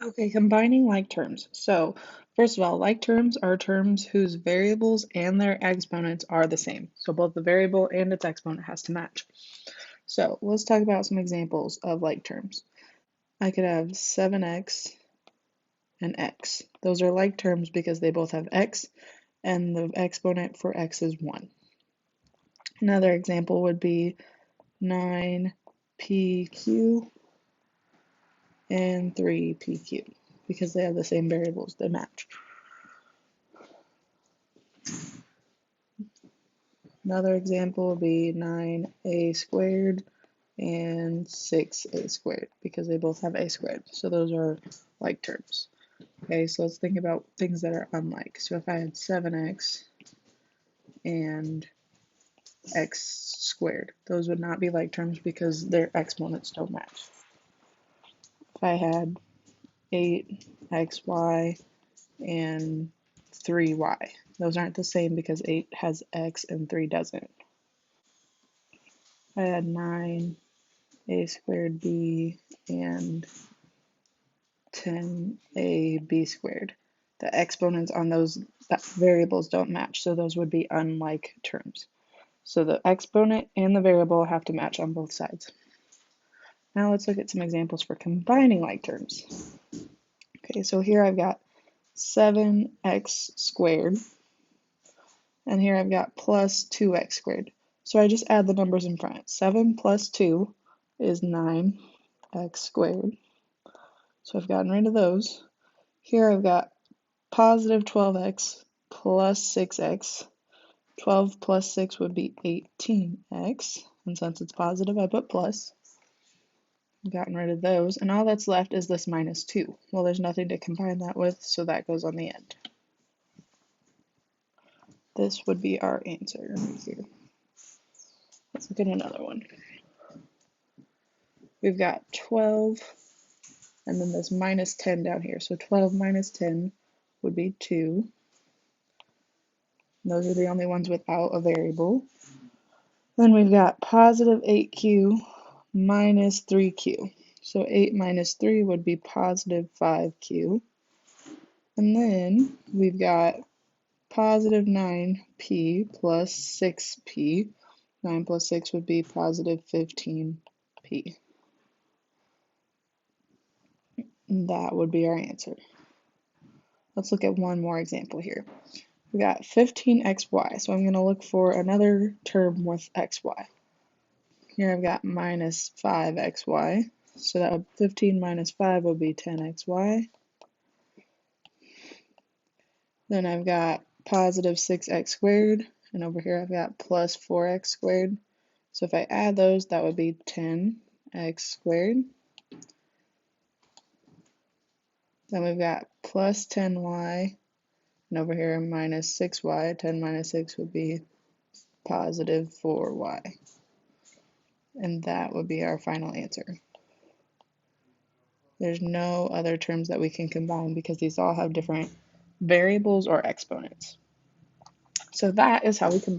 Okay, combining like terms. So, first of all, like terms are terms whose variables and their exponents are the same. So both the variable and its exponent has to match. So let's talk about some examples of like terms. I could have 7x and x. Those are like terms because they both have x, and the exponent for x is 1. Another example would be 9pq and 3pq because they have the same variables, they match. Another example would be 9a squared and 6a squared because they both have a squared. So those are like terms. Okay, so let's think about things that are unlike. So if I had 7x and x squared, those would not be like terms because their exponents don't match. If I had 8xy and 3y, those aren't the same because 8 has x and 3 doesn't. If I had 9a squared b and 10ab squared. The exponents on those variables don't match, so those would be unlike terms. So the exponent and the variable have to match on both sides. Now let's look at some examples for combining like terms. Okay, so here I've got 7x squared, and here I've got plus 2x squared. So I just add the numbers in front. 7 plus 2 is 9x squared. So I've gotten rid of those. Here I've got positive 12x plus 6x. 12 plus 6 would be 18x. And since it's positive, I put plus. I've gotten rid of those. And all that's left is this minus 2. Well, there's nothing to combine that with, so that goes on the end. This would be our answer right here. Let's look at another one. We've got 12, and then this minus 10 down here. So 12 minus 10 would be 2. Those are the only ones without a variable. Then we've got positive 8q minus 3q. So 8 minus 3 would be positive 5q. And then we've got positive 9p plus 6p. 9 plus 6 would be positive 15p. And that would be our answer. Let's look at one more example here. We got 15xy, so I'm going to look for another term with xy. Here I've got minus 5xy, so that would 15 minus 5 would be 10xy. Then I've got positive 6x squared, and over here I've got plus 4x squared. So if I add those, that would be 10x squared. Then we've got plus 10y, and over here minus 6y. 10 minus 6 would be positive 4y. And that would be our final answer. There's no other terms that we can combine because these all have different variables or exponents. So that is how we combine